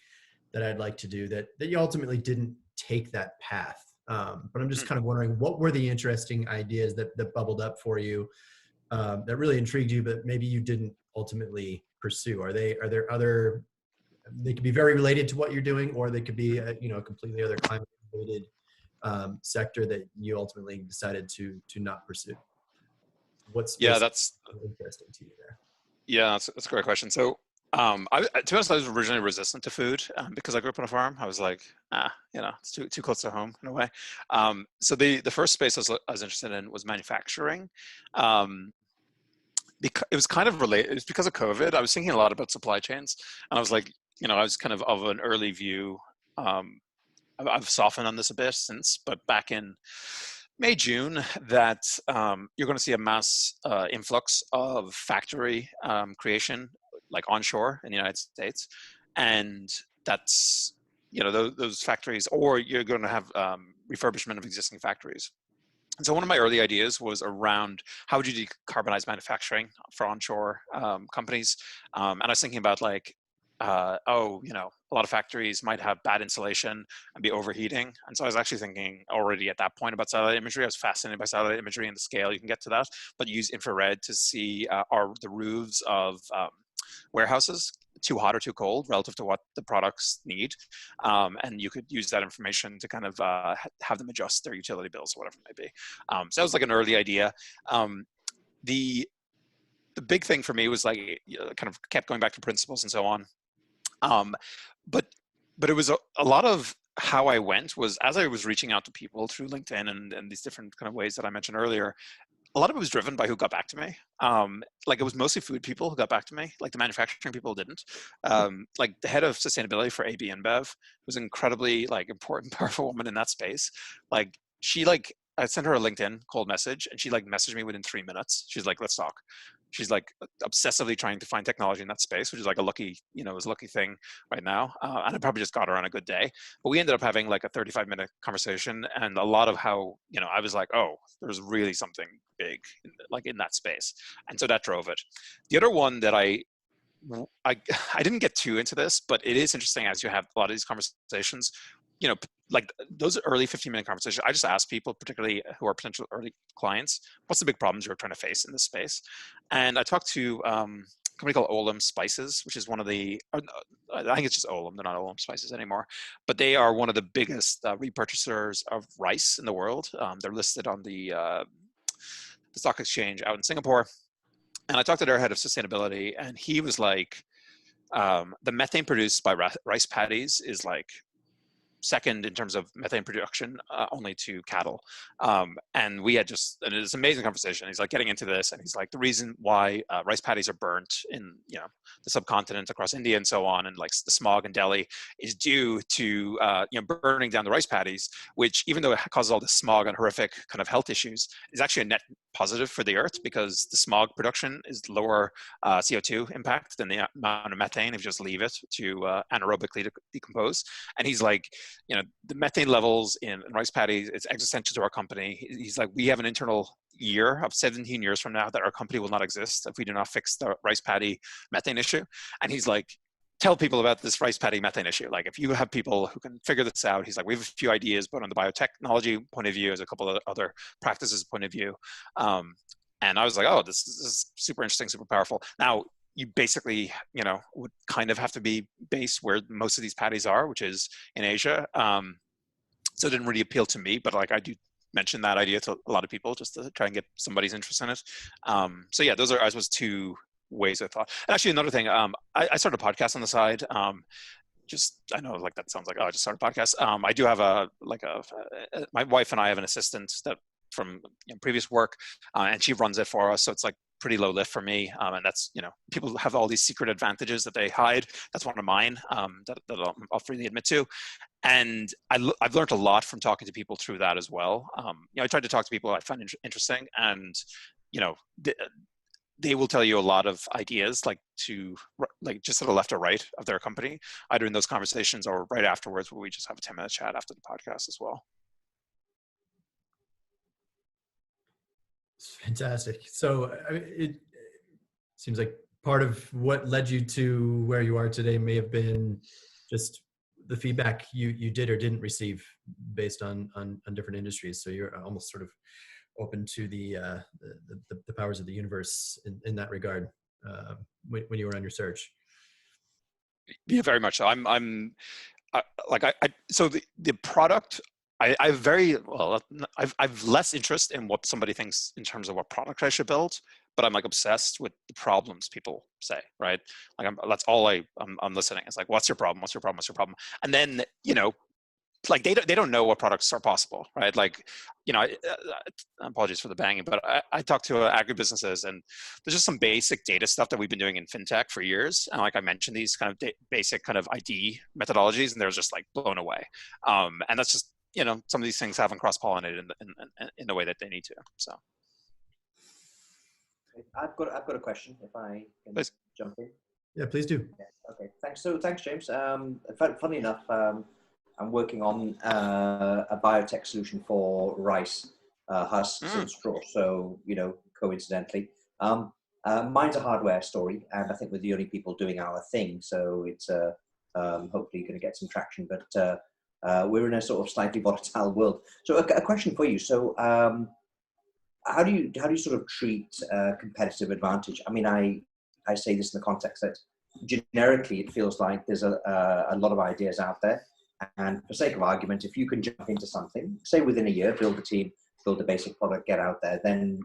that I'd like to do that you ultimately didn't take that path. But I'm just kind of wondering what were the interesting ideas that bubbled up for you that really intrigued you, but maybe you didn't ultimately pursue. Are there other? They could be very related to what you're doing, or they could be a completely other climate related sector that you ultimately decided to not pursue. What space That's interesting to you there? Yeah, that's a great question. So, to be honest, I was originally resistant to food because I grew up on a farm. I was like, it's too close to home in a way. So the first space I was interested in was manufacturing. Because it was kind of related. It was because of COVID. I was thinking a lot about supply chains, and I was like, I was kind of an early view. I've softened on this a bit since, but back in May, June, that you're going to see a mass influx of factory creation, like onshore in the United States, and that's those factories, or you're going to have refurbishment of existing factories. And so one of my early ideas was around how would you decarbonize manufacturing for onshore companies, and I was thinking about like a lot of factories might have bad insulation and be overheating. And so I was actually thinking already at that point about satellite imagery. I was fascinated by satellite imagery and the scale you can get to that, but use infrared to see are the roofs of warehouses too hot or too cold relative to what the products need. And you could use that information to kind of have them adjust their utility bills or whatever it may be. So that was like an early idea. The big thing for me was like, kind of kept going back to principles and so on. But it was a lot of how I went was as I was reaching out to people through LinkedIn and these different kind of ways that I mentioned earlier. A lot of it was driven by who got back to me. Like it was mostly food people who got back to me. Like the manufacturing people didn't. Like the head of sustainability for AB InBev was an incredibly like important, powerful woman in that space. Like she I sent her a LinkedIn cold message and she like messaged me within 3 minutes. She's like, let's talk. She's like obsessively trying to find technology in that space, which is like a lucky thing right now. And I probably just got her on a good day. But we ended up having like a 35-minute conversation, and a lot of how I was like, oh, there's really something big in that space, and so that drove it. The other one that I didn't get too into this, but it is interesting as you have a lot of these conversations. Like those early 15-minute conversations, I just ask people, particularly who are potential early clients, what's the big problems you're trying to face in this space? And I talked to a company called Olam Spices, which is one of the, I think it's just Olam, they're not Olam Spices anymore, but they are one of the biggest repurchasers of rice in the world. They're listed on the stock exchange out in Singapore. And I talked to their head of sustainability, and he was like, the methane produced by rice paddies is like second in terms of methane production, only to cattle. And we had and it was an amazing conversation. He's like getting into this, and he's like, the reason why rice paddies are burnt in the subcontinent across India and so on, and like the smog in Delhi, is due to burning down the rice paddies, which even though it causes all this smog and horrific kind of health issues, is actually a net positive for the earth, because the smog production is lower CO2 impact than the amount of methane if you just leave it to anaerobically decompose. And he's like, the methane levels in rice paddies, it's existential to our company. He's like, we have an internal year of 17 years from now that our company will not exist if we do not fix the rice paddy methane issue. And he's like, tell people about this rice paddy methane issue. Like if you have people who can figure this out, he's like, we have a few ideas, but on the biotechnology point of view, there's a couple of other practices point of view. And I was like, oh, this is super interesting, super powerful. Now, you basically, would kind of have to be based where most of these paddies are, which is in Asia. So it didn't really appeal to me, but like I do mention that idea to a lot of people just to try and get somebody's interest in it. So yeah, those are, I suppose, two ways I thought. And actually, another thing, I started a podcast on the side. I know, like, that sounds like, oh, I just started a podcast. I do have my wife and I have an assistant that from previous work, and she runs it for us. So it's like pretty low lift for me. And that's, people have all these secret advantages that they hide. That's one of mine, that I'll freely admit to. And I've learned a lot from talking to people through that as well. I tried to talk to people I find interesting, and, they will tell you a lot of ideas, like just to the left or right of their company, either in those conversations or right afterwards, where we just have a 10-minute chat after the podcast as well. It's fantastic. So it seems like part of what led you to where you are today may have been just the feedback you did or didn't receive based on different industries. So you're almost sort of open to the powers of the universe in that regard, when you were on your search. Yeah, very much so. So the product, I've less interest in what somebody thinks in terms of what product I should build, but I'm like obsessed with the problems people say, right? Like that's all I'm listening. It's like, what's your problem? What's your problem? What's your problem? And then, like they don't know what products are possible, right? Like, apologies for the banging, but I talk to agribusinesses, and there's just some basic data stuff that we've been doing in fintech for years. And like I mentioned, these kind of basic kind of ID methodologies, and they're just like blown away. And that's just, some of these things haven't cross-pollinated in the way that they need to. So. I've got a question, if I can Please. Jump in. Yeah, please do. Yeah, okay, thanks. So thanks, James. Funny enough, I'm working on a biotech solution for rice husks and straw. So, coincidentally, mine's a hardware story, and I think we're the only people doing our thing. So it's hopefully going to get some traction. But we're in a sort of slightly volatile world. So a question for you. So how do you sort of treat competitive advantage? I mean, I say this in the context that generically it feels like there's a lot of ideas out there. And for sake of argument, if you can jump into something, say within a year, build a team, build a basic product, get out there, then,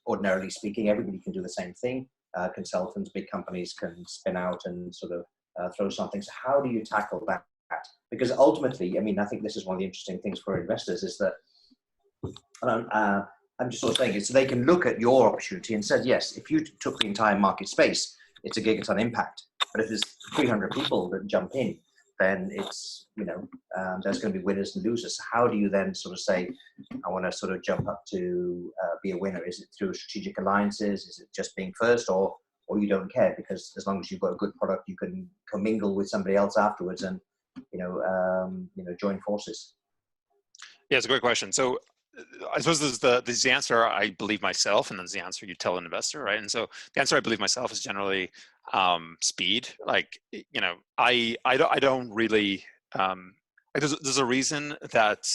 ordinarily speaking, everybody can do the same thing. Consultants, big companies can spin out and sort of throw something. So how do you tackle that? Because ultimately, I mean, I think this is one of the interesting things for investors is that, I'm just sort of saying, so they can look at your opportunity and said, yes, if you took the entire market space, it's a gigaton impact. But if there's 300 people that jump in, then it's, there's going to be winners and losers. How do you then sort of say, I want to sort of jump up to be a winner? Is it through strategic alliances? Is it just being first, or you don't care? Because as long as you've got a good product, you can commingle with somebody else afterwards and, join forces. Yeah, it's a great question. So I suppose there's the answer I believe myself, and then there's the answer you tell an investor, right? And so the answer I believe myself is generally speed. Like, I don't really, there's a reason that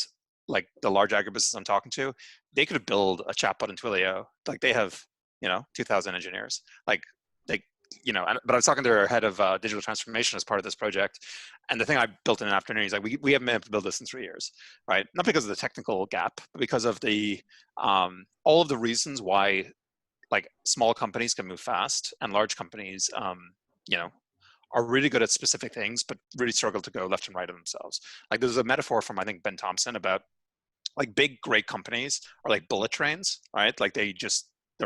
like the large agribusinesses I'm talking to, they could build a chatbot in Twilio. Like they have, 2,000 engineers. But I was talking to our head of digital transformation as part of this project. And the thing I built in an afternoon, he's like, we haven't been able to build this in 3 years, right? Not because of the technical gap, but because of the, all of the reasons why like small companies can move fast and large companies, are really good at specific things, but really struggle to go left and right of themselves. Like there's a metaphor from, I think, Ben Thompson about like big, great companies are like bullet trains, right? Like they're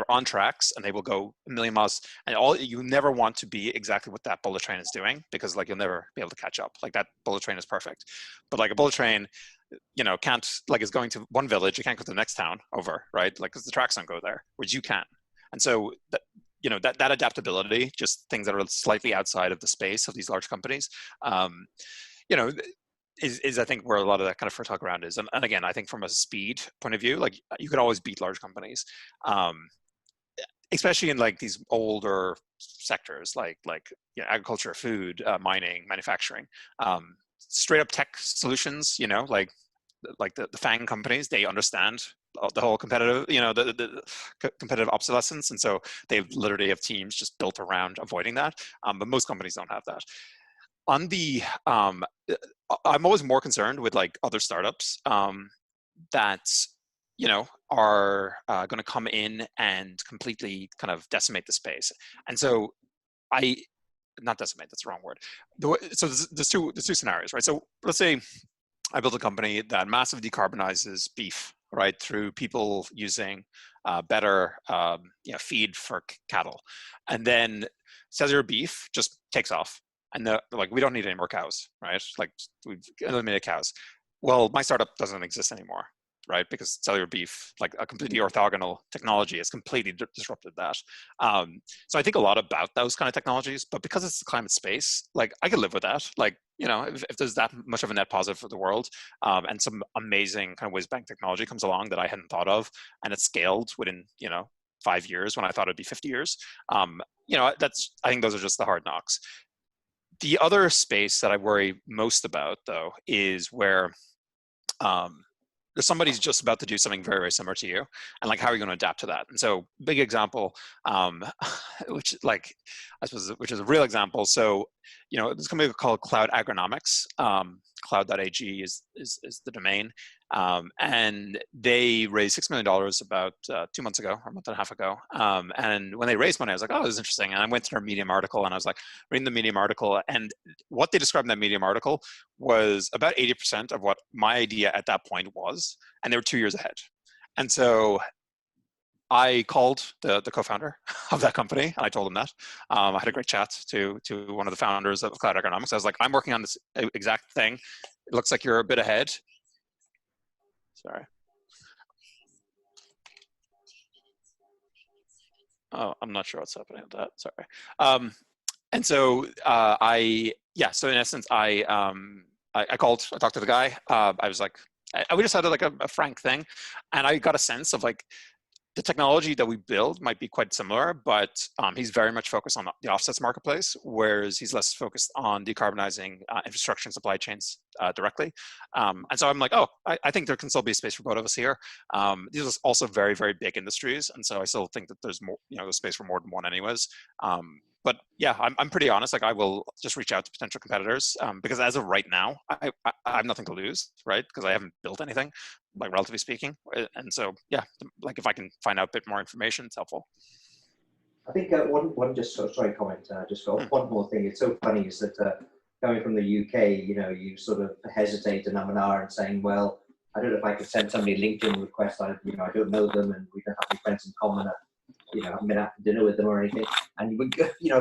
on tracks and they will go a million miles, and you never want to be exactly what that bullet train is doing, because like you'll never be able to catch up. Like that bullet train is perfect, but like a bullet train, can't, like, is going to one village, it can't go to the next town over, right? Like, because the tracks don't go there, whereas you can. And so that adaptability, just things that are slightly outside of the space of these large companies, is I think where a lot of that kind of fertile ground is. And again, I think from a speed point of view, like you can always beat large companies, especially in like these older sectors, like agriculture, food, mining, manufacturing, straight up tech solutions. Like the FANG companies, they understand the whole competitive, the competitive obsolescence, and so they literally have teams just built around avoiding that. But most companies don't have that. On the, I'm always more concerned with like other startups that are going to come in and completely kind of decimate the space. And so not decimate, that's the wrong word. So there's two scenarios, right? So let's say I built a company that massively decarbonizes beef, right, through people using better feed for cattle. And then cellular beef just takes off. And they're like, we don't need any more cows, right? Like, we've eliminated cows. Well, my startup doesn't exist anymore, right? Because cellular beef, like a completely orthogonal technology, has completely disrupted that. So I think a lot about those kind of technologies, but because it's the climate space, like I could live with that. Like, if there's that much of a net positive for the world, and some amazing kind of whiz bang technology comes along that I hadn't thought of, and it's scaled within, 5 years when I thought it'd be 50 years. I think those are just the hard knocks. The other space that I worry most about, though, is where somebody's just about to do something very, very similar to you, and like, how are you going to adapt to that? And so, big example, which is a real example. So, this company called Cloud Agronomics. Cloud.ag is the domain, and they raised $6 million about 2 months ago, or a month and a half ago. And when they raised money, I was like, oh, this is interesting. And I went to their Medium article, and I was like, reading the Medium article, and what they described in that Medium article was about 80% of what my idea at that point was, and they were 2 years ahead. And so I called the co-founder of that company, and I told him that. I had a great chat to one of the founders of Cloud Economics. I was like, I'm working on this exact thing. It looks like you're a bit ahead. Sorry. Oh, I'm not sure what's happening with that. Sorry. And so so in essence, I called, I talked to the guy. I was like, we just had like a frank thing, and I got a sense of like, the technology that we build might be quite similar, but he's very much focused on the offsets marketplace, whereas he's less focused on decarbonizing infrastructure and supply chains directly. And so I'm like, oh, I think there can still be a space for both of us here. These are also very, very big industries, and so I still think that there's more, there's space for more than one anyways. But yeah, I'm pretty honest. Like, I will just reach out to potential competitors because as of right now, I have nothing to lose, right? Because I haven't built anything, like, relatively speaking. And so yeah, like, if I can find out a bit more information, it's helpful. I think one just comment. Just got one more thing. It's so funny is that coming from the UK, you sort of hesitate and and saying, well, I don't know if I could send somebody a LinkedIn request. I don't know them, and we don't have any friends in common. I haven't been out for dinner with them or anything. And you would,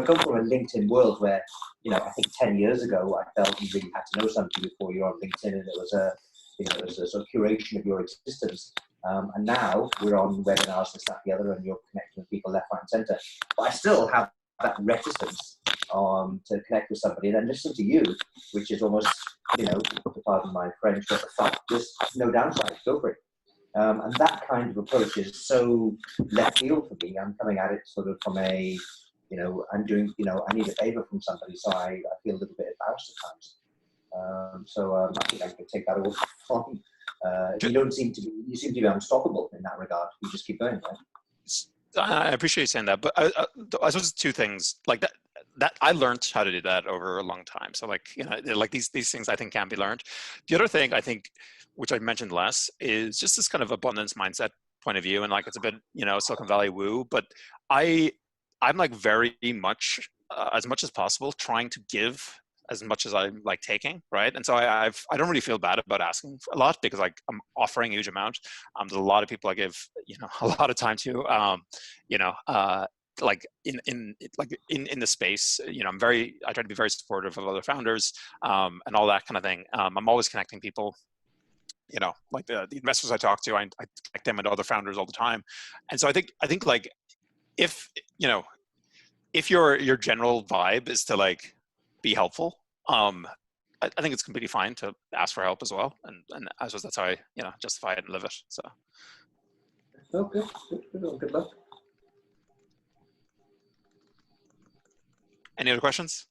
come from a LinkedIn world where, I think 10 years ago, I felt you really had to know something before you're on LinkedIn, and it was a sort of curation of your existence. And now we're on webinars, this, that, the other, and you're connecting with people left, right, and center. But I still have that reticence to connect with somebody and then listen to you, which is almost, pardon my French, what the fuck, just no downside, go for it. And that kind of approach is so left field for me. I'm coming at it sort of from a, I'm doing, I need a favor from somebody, so I feel a little bit embarrassed at times. I think I can take that all fine. You seem to be unstoppable in that regard. You just keep going, right? I appreciate you saying that, but I suppose two things like that I learned how to do that over a long time. So like, like these things I think can be learned. The other thing I think, which I mentioned less, is just this kind of abundance mindset point of view. And like, it's a bit, Silicon Valley woo, but I'm like very much, as much as possible, trying to give as much as I like taking, right? And so I don't really feel bad about asking a lot, because like, I'm offering a huge amount. There's a lot of people I give, a lot of time to, like in the space, I try to be very supportive of other founders, and all that kind of thing. I'm always connecting people, like the investors I talk to, I connect them with other founders all the time. And so I think like, if your general vibe is to like be helpful, I think it's completely fine to ask for help as well. And I suppose that's how I, justify it and live it. So. Oh, good luck. Any other questions?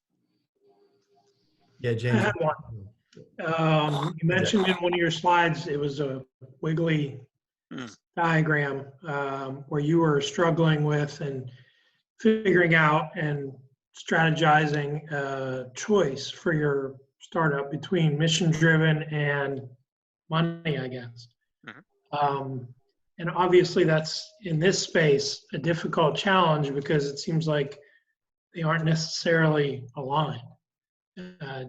Yeah, James. I had one. You mentioned in one of your slides, it was a wiggly diagram where you were struggling with and figuring out and strategizing a choice for your startup between mission-driven and money, I guess. And obviously that's, in this space, a difficult challenge because it seems like they aren't necessarily aligned,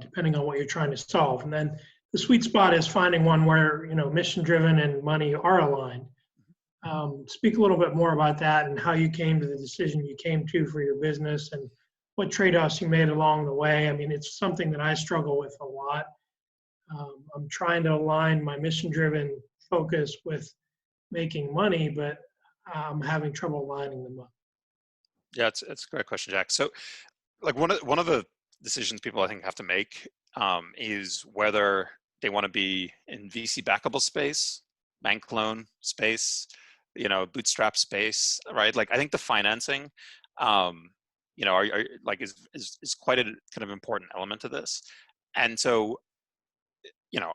depending on what you're trying to solve. And then the sweet spot is finding one where, mission-driven and money are aligned. Speak a little bit more about that and how you came to the decision you came to for your business and what trade-offs you made along the way. I mean, it's something that I struggle with a lot. I'm trying to align my mission-driven focus with making money, but I'm having trouble lining them up. Yeah, it's a great question, Jack. So, like one of the decisions people I think have to make is whether they want to be in VC backable space, bank loan space, bootstrap space, right? Like I think the financing, is quite a kind of important element to this. And so,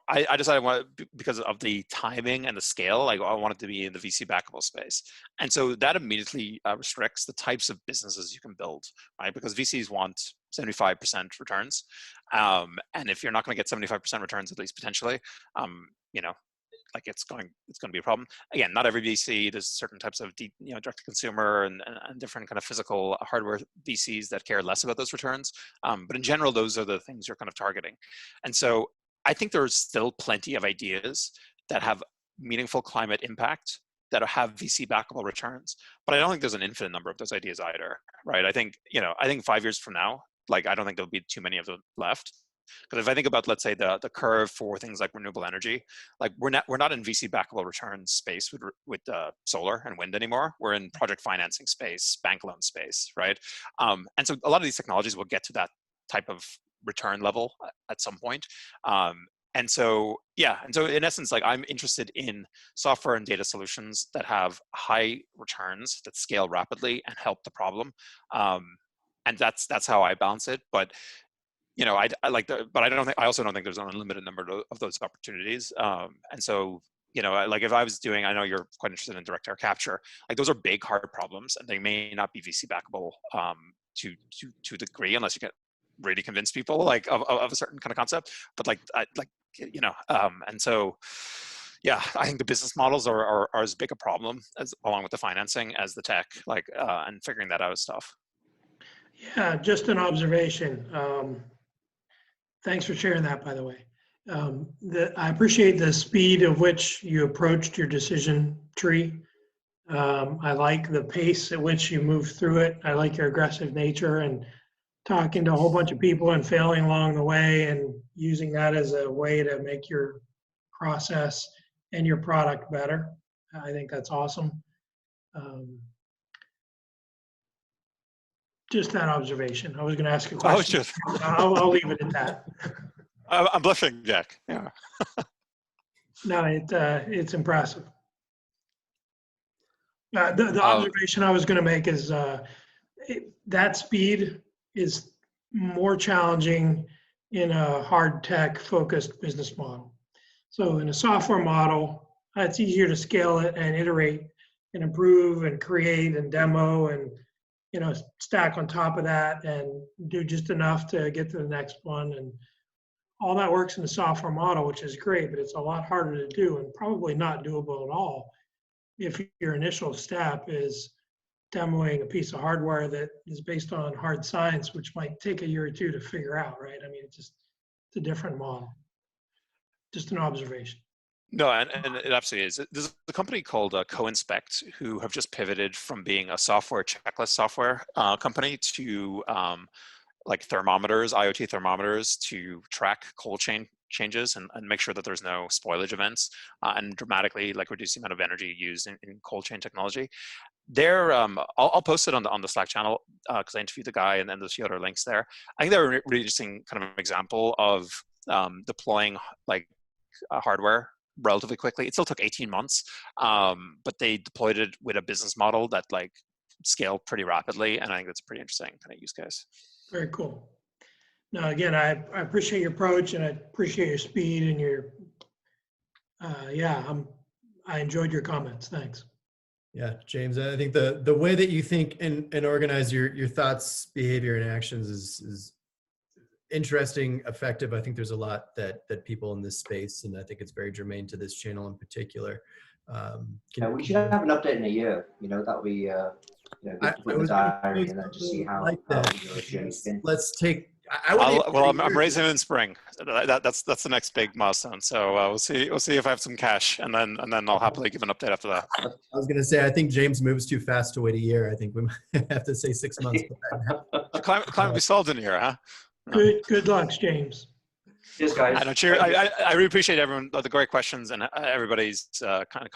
I decided because of the timing and the scale, like I wanted to be in the VC backable space. And so that immediately restricts the types of businesses you can build, right? Because VCs want 75% returns. And if you're not going to get 75% returns, at least potentially, like it's going to be a problem. Again, not every VC. There's certain types of direct to consumer and different kind of physical hardware VCs that care less about those returns. But in general, those are the things you're kind of targeting. And so I think there's still plenty of ideas that have meaningful climate impact that have VC backable returns, but I don't think there's an infinite number of those ideas either, right? I think 5 years from now, like I don't think there'll be too many of them left. Because if I think about, let's say, the curve for things like renewable energy, like we're not in VC backable return space with solar and wind anymore. We're in project financing space, bank loan space, right? And so a lot of these technologies will get to that type of return level at some point. And so in essence, like I'm interested in software and data solutions that have high returns that scale rapidly and help the problem. And that's how I balance it. But but I also don't think there's an unlimited number of those opportunities. And so, like if I was doing, I know you're quite interested in direct air capture, like those are big, hard problems and they may not be VC backable to a degree unless you get really convince people like of a certain kind of concept. But and so, yeah, I think the business models are as big a problem as along with the financing as the tech, and figuring that out is tough. Yeah, just an observation. Thanks for sharing that, by the way. I appreciate the speed of which you approached your decision tree. I like the pace at which you move through it. I like your aggressive nature and talking to a whole bunch of people and failing along the way and using that as a way to make your process and your product better. I think that's awesome. Just that observation. I was going to ask a question. I'll leave it at that. I'm blushing, Jack. Yeah. No, it's impressive. The observation I was going to make is that speed is more challenging in a hard tech focused business model. So in a software model, it's easier to scale it and iterate and improve and create and demo and stack on top of that and do just enough to get to the next one. And all that works in the software model, which is great, but it's a lot harder to do and probably not doable at all if your initial step is demoing a piece of hardware that is based on hard science, which might take a year or two to figure out, right? I mean, it's a different model. Just an observation. No, and it absolutely is. There's a company called Co-Inspect who have just pivoted from being a software checklist software company to like thermometers, IoT thermometers to track cold chain changes and make sure that there's no spoilage events and dramatically like reduce the amount of energy used in cold chain technology. They're I'll post it on the Slack channel because I interviewed the guy and then there's a few other links there. I think they're a really interesting kind of example of deploying like hardware relatively quickly. It still took 18 months, but they deployed it with a business model that like scaled pretty rapidly. And I think that's a pretty interesting kind of use case. Very cool. Now, again, I appreciate your approach and I appreciate your speed and your, I enjoyed your comments. Thanks. Yeah, James, I think the way that you think and organize your thoughts, behavior, and actions is interesting, effective. I think there's a lot that people in this space, and I think it's very germane to this channel in particular, We should have an update in a year. That'll be good to put in the diary and then to see how your journey's been. Let's take. I'm raising it in spring. That's the next big milestone. So we'll see if I have some cash, and then I'll happily give an update after that. I was going to say, I think James moves too fast to wait a year. I think we might have to say 6 months. Climate will be solved in a year, huh? Good luck, James. Cheers, guys. I really appreciate everyone, the great questions and everybody's kind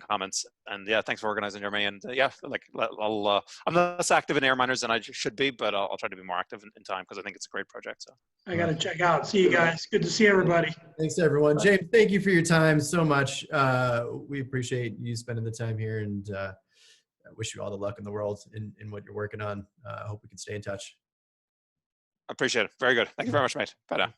comments. And yeah, thanks for organizing your me. And I'm less active in air miners than I should be, but I'll try to be more active in time because I think it's a great project. So I got to check out. See you guys. Good to see everybody. Thanks, everyone. James, thank you for your time so much. We appreciate you spending the time here, and I wish you all the luck in the world in what you're working on. I hope we can stay in touch. I appreciate it. Very good. Thank you very much, mate. Bye now.